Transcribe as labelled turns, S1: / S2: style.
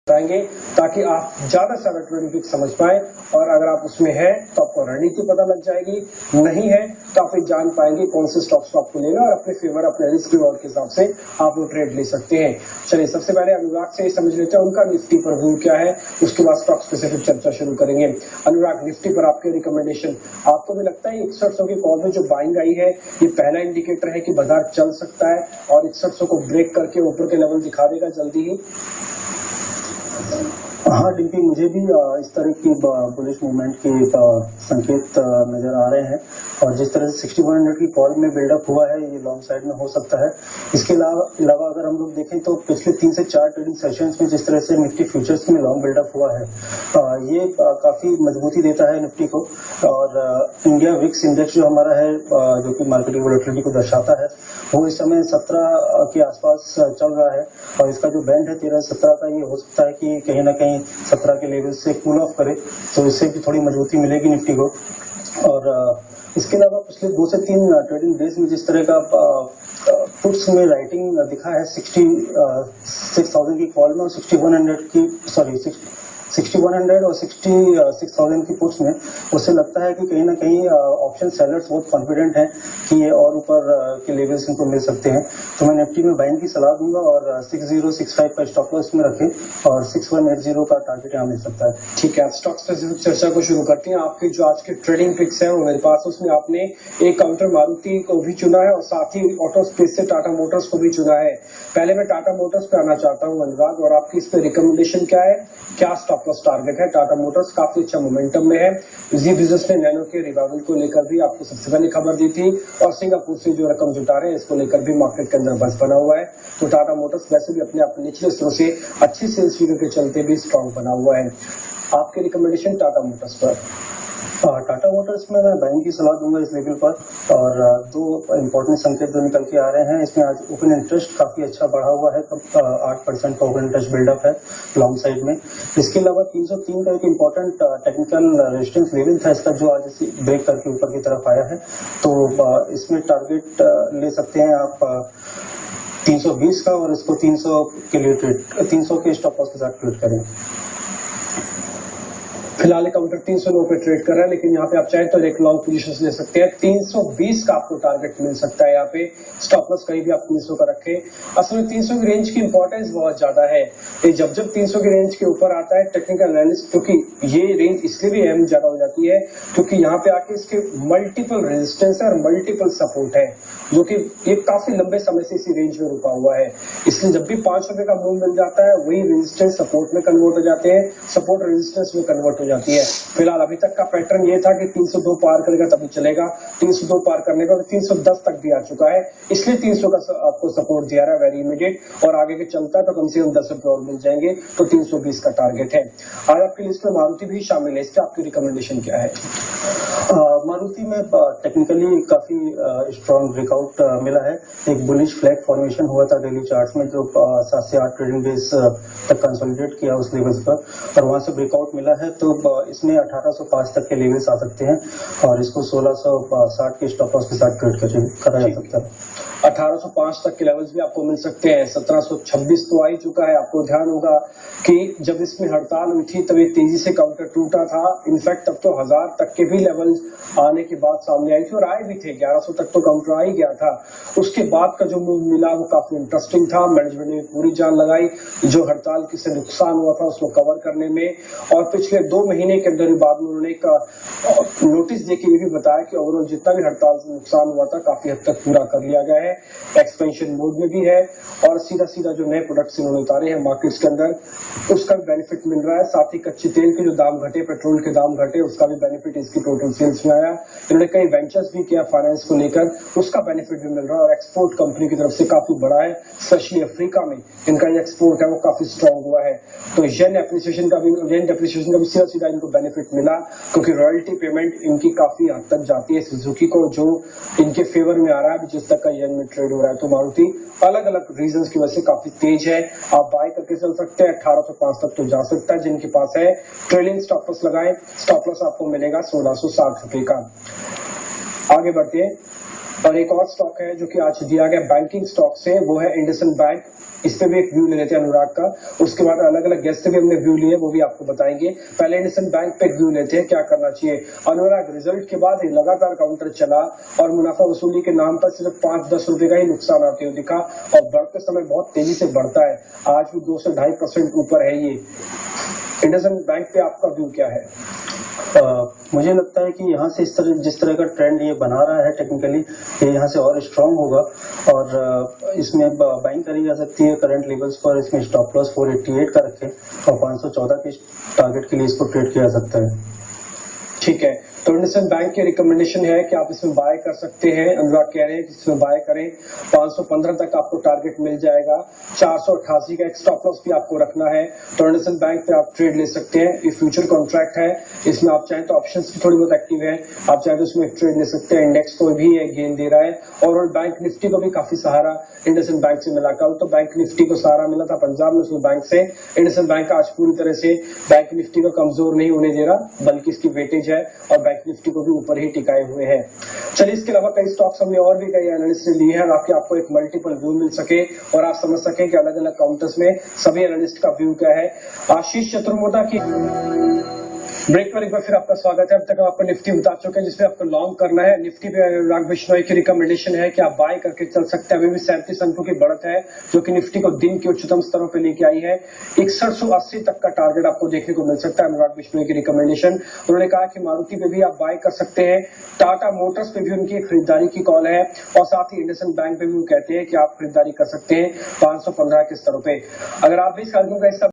S1: बताएंगे ताकि आप ज्यादा से ज्यादा ट्रेडिंग ट्रिक समझ पाए, और अगर आप उसमें हैं तो आपको रणनीति पता लग जाएगी, नहीं है तो आप जान पाएंगे कौन से स्टॉक्स को आपको लेना और अपने फेवर अपने रिस्क रिवॉर्ड के हिसाब से आप वो ट्रेड ले सकते हैं। चलिए सबसे पहले अनुराग से समझ लेते हैं उनका निफ्टी पर व्यू क्या है, उसके बाद स्टॉक स्पेसिफिक चर्चा शुरू करेंगे। अनुराग, निफ्टी पर आपके रिकमेंडेशन, आपको भी लगता है 6100 की कॉल में जो बाइंग आई है ये पहला इंडिकेटर है कि बाजार चल सकता है और 6100 को ब्रेक करके ऊपर के लेवल दिखा देगा जल्दी ही?
S2: हाँ डिम्पी, मुझे भी इस तरह की बुलिश मूवमेंट के संकेत नजर आ रहे हैं, और जिस तरह से 6100 की कॉल में बिल्डअप हुआ है ये लॉन्ग साइड में हो सकता है। इसके अलावा अगर हम लोग देखें तो पिछले 3 से 4 ट्रेडिंग सेशंस में जिस तरह से निफ्टी फ्यूचर्स में लॉन्ग बिल्डअप हुआ है ये काफी मजबूती देता है निफ्टी को, और इंडिया विक्स इंडेक्स जो हमारा है जो कि मार्केट वोलेटिलिटी को दर्शाता है वो इस समय 17 के आसपास चल रहा है, और इसका जो बैंड है 13-17 का, ये हो सकता है कि कहीं ना कहीं 17 के लेवल से कूल ऑफ करे, तो इससे भी थोड़ी मजबूती मिलेगी निफ्टी को। और इसके अलावा पिछले 2 से 3 ट्रेडिंग डेज में जिस तरह का पुट्स में राइटिंग दिखा है 66,000 की कॉल में और 6100 और 66,000 की पुट्स में, उससे लगता है कि कहीं ना कहीं ऑप्शन सेलर्स बहुत कॉन्फिडेंट हैं कि ये और ऊपर के लेवल्स इनको मिल सकते हैं। तो मैं निफ्टी में बाइंग की सलाह दूंगा और 6065 का स्टॉप लॉस में रखें और 6180 का टारगेट यहाँ मिल सकता है।
S1: ठीक है, स्टॉक स्पेसिफिक चर्चा को शुरू करते हैं। आपके जो आज के ट्रेडिंग ट्रिक्स है वो मेरे पास, उसमें आपने एक काउंटर मारुति को भी चुना है और साथ ही ऑटो स्पेस से टाटा मोटर्स को भी चुना है। पहले मैं टाटा मोटर्स पे आना चाहता हूँ अनुराग, और आपकी इस पे रिकमेंडेशन क्या है, क्या स्टॉप लॉस टारगेट है? टाटा मोटर्स काफी अच्छा मोमेंटम में है, जी बिजनेस ने नैनो के रिवाइवल को लेकर भी आपको सबसे पहले खबर दी थी, और सिंगापुर से जो रकम जुटा रहे हैं इसको लेकर भी मार्केट के अंदर बस बना हुआ है। तो टाटा मोटर्स वैसे भी अपने आप निचले स्तरों से अच्छी सेल्स फिगर के चलते भी स्ट्रॉन्ग बना हुआ है। आपके रिकमेंडेशन टाटा मोटर्स पर?
S2: टाटा मोटर्स में मैं बाइंग की सलाह दूंगा इस लेवल पर, और 2 इंपॉर्टेंट संकेत जो निकल के आ रहे हैं इसमें आज ओपन इंटरेस्ट काफी अच्छा बढ़ा हुआ है, 8% का ओपन इंटरेस्ट बिल्डअप है लॉन्ग साइड में। इसके अलावा 303 का एक इंपॉर्टेंट टेक्निकल रेजिस्टेंस लेवल था इसका जो आज ब्रेक करके ऊपर की तरफ आया है, तो इसमें टारगेट ले सकते हैं आप 320 का, और इसको 300 के लिए 300 के स्टॉप लॉस के साथ ट्रेड करें।
S1: फिलहाल काउंटर 309 पे ट्रेड कर रहा है, लेकिन यहाँ पे आप चाहें तो एक लॉन्ग पोजीशन ले सकते हैं। 320 का आपको टारगेट मिल सकता है, यहाँ पे स्टॉप लॉस कहीं भी आप 300 का रखें। असल में 300 की रेंज की इंपॉर्टेंस बहुत ज्यादा है, जब 300 की रेंज के ऊपर आता है टेक्निकल एनालिस्ट, क्योंकि ये रेंज इसलिए भी अहम ज्यादा हो जाती है क्योंकि यहाँ पे आके इसके मल्टीपल रेजिस्टेंस है और मल्टीपल सपोर्ट है, जो कि ये काफी लंबे समय से इसी रेंज में रुका हुआ है। इसलिए जब भी 5 रुपए का मूव मिल जाता है वही रेजिस्टेंस सपोर्ट में कन्वर्ट हो जाते हैं, सपोर्ट रेजिस्टेंस में कन्वर्ट हो जाती है। फिलहाल अभी तक का पैटर्न ये था कि 302 पार करेगा तभी चलेगा, 302 पार करने का 310 तक भी आ चुका है, इसलिए 300 का आपको सपोर्ट दिया रहा है वेरी इमीडिएट, और आगे के चलता है तो कम से कम 10 रुपए और मिल जाएंगे, तो 320 का टारगेट है। आज आपकी लिस्ट में मारुति भी शामिल है, इसके आपकी रिकमेंडेशन क्या है?
S2: मारुति में टेक्निकली काफी स्ट्रॉन्ग ब्रेकआउट मिला है, एक बुलिश फ्लैग फॉर्मेशन हुआ था डेली चार्ट्स में जो 7 से 8 ट्रेडिंग डेज तक कंसोलिडेट किया उस लेवल्स पर, और वहां से ब्रेकआउट मिला है, तो इसमें 1805 तक के लेवल्स आ सकते हैं, और इसको 1660 के स्टॉप लॉस के साथ ट्रेड करा जा सकता है।
S1: 1805 तक के लेवल्स भी आपको मिल सकते हैं। 1726 तो आ ही चुका है। आपको ध्यान होगा कि जब इसमें हड़ताल हुई थी तब एक तेजी से काउंटर टूटा था, इनफैक्ट तब तो 1000 तक के भी लेवल्स आने के बाद सामने आई थी और आए भी थे, 1100 तक तो काउंटर आ ही गया था। उसके बाद का जो मूव मिला वो काफी इंटरेस्टिंग था, मैनेजमेंट ने पूरी जान लगाई जो हड़ताल से नुकसान हुआ था उसको कवर करने में, और पिछले 2 महीने के अंदर बाद में उन्होंने एक नोटिस देके ये भी बताया कि ओवरऑल जितना भी हड़ताल से नुकसान हुआ था काफी हद तक पूरा कर लिया गया है, एक्सपेंशन मोड में भी है, और सीधा सीधा जो नए प्रोडक्ट्स इन्होंने उतारे हैं मार्केट्स के अंदर उसका भी बेनिफिट मिल रहा है। साथ ही कच्चे तेल के जो दाम घटे, पेट्रोल के दाम घटे, उसका भी बेनिफिट इसकी टोटल सेल्स में आया। इन्होंने कई वेंचर्स भी किया फाइनेंस को लेकर, उसका बेनिफिट भी मिल रहा है, और एक्सपोर्ट कंपनी की तरफ से काफी बड़ा है, स्पेशली अफ्रीका में इनका ये एक्सपोर्ट है वो काफी स्ट्रॉन्ग हुआ है। तो येन डेप्रिसिएशन का भी सीधा सीधा इनको बेनिफिट मिला, क्योंकि रॉयल्टी पेमेंट इनकी काफी हद तक जाती है सुजुकी को, जो इनके फेवर में आ रहा है जिस तक का येन में ट्रेड हो रहा है। तो मारुति अलग अलग रीजंस की वजह से काफी तेज है, आप बाय करके चल सकते हैं, 1805 तक तो जा सकता है जिनके पास है। ट्रेलिंग स्टॉप लॉस लगाएं, स्टॉप लॉस आपको मिलेगा 1660 रुपए का। आगे बढ़ते हैं, और एक और स्टॉक है जो कि आज दिया गया बैंकिंग स्टॉक से, वो है इंडसइंड बैंक। इस पे भी एक व्यू ले लेते हैं अनुराग का, उसके बाद अलग अलग गेस्ट से भी हमने व्यू लिए, वो भी आपको बताएंगे। पहले इंडसइंड बैंक पे एक व्यू लेते हैं, क्या करना चाहिए। अनुराग, रिजल्ट के बाद लगातार काउंटर चला और मुनाफा वसूली के नाम पर सिर्फ 5-10 रुपए का ही नुकसान आते हुए दिखा, और बढ़ते समय बहुत तेजी से बढ़ता है, आज भी 2 से 2.5% ऊपर है ये। इंडसइंड बैंक पे आपका व्यू क्या है?
S2: मुझे लगता है कि यहाँ से जिस तरह का ट्रेंड ये बना रहा है टेक्निकली, ये यहाँ से और स्ट्रांग होगा, और इसमें बाइंग करी जा सकती है करंट लेवल्स पर। इसमें स्टॉप लॉस 488 का रखें और 514 के टारगेट के लिए इसको ट्रेड किया जा सकता है।
S1: ठीक है, तो इंडसइंड बैंक की रिकमेंडेशन है कि आप इसमें बाय कर सकते हैं। अनुराग कह रहे हैं कि इसमें बाय करें, 515 तक आपको टारगेट मिल जाएगा, 488 का एक स्टॉप लॉस भी आपको रखना है। तो इंडसइंड बैंक पे आप ट्रेड ले सकते हैं। ये फ्यूचर कॉन्ट्रैक्ट है, इसमें आप चाहें तो ऑप्शंस भी थोड़ी बहुत एक्टिव है, आप चाहें तो इसमें ट्रेड ले सकते हैं। इंडेक्स को भी ये गेन दे रहा है, और बैंक निफ्टी को भी काफी सहारा इंडसइंड बैंक से मिला। कल तो बैंक निफ्टी को सहारा मिला था पंजाब नेशनल बैंक से। इंडसइंड बैंक आज पूरी तरह से बैंक निफ्टी को कमजोर नहीं होने दे रहा, बल्कि इसकी वेटेज है और बैंक निफ्टी को भी ऊपर ही टिकाए हुए हैं। चलिए, इसके अलावा कई स्टॉक्स हमने और भी कई एनालिस्ट से लिए हैं, ताकि आपको एक मल्टीपल व्यू मिल सके और आप समझ सकें कि अलग अलग काउंटर्स में सभी एनालिस्ट का व्यू क्या है। आशीष चतुर्वेदी की ब्रेक पर एक बार फिर आपका स्वागत है। अब तक हम आपको निफ्टी बता चुके हैं जिसपे आपको लॉन्ग करना है। निफ्टी पे अनुराग बिश्नोई की रिकमेंडेशन है कि आप बाय करके चल सकते हैं। अभी भी 37 अंकों की बढ़त है, जो कि निफ्टी को दिन के उच्चतम स्तरों पे लेके आई है। 6180 तक का टारगेट आपको देखने को मिल सकता है। अनुराग बिश्नोई की रिकमेंडेशन, उन्होंने कहा कि मारुति पे भी आप बाय कर सकते हैं, टाटा मोटर्स पे भी उनकी खरीदारी की कॉल है, और साथ ही इंडसइंड बैंक पे भी वो कहते हैं कि आप खरीदारी कर सकते हैं 515 के स्तरों पे। अगर आप भी इस कार्यक्रम का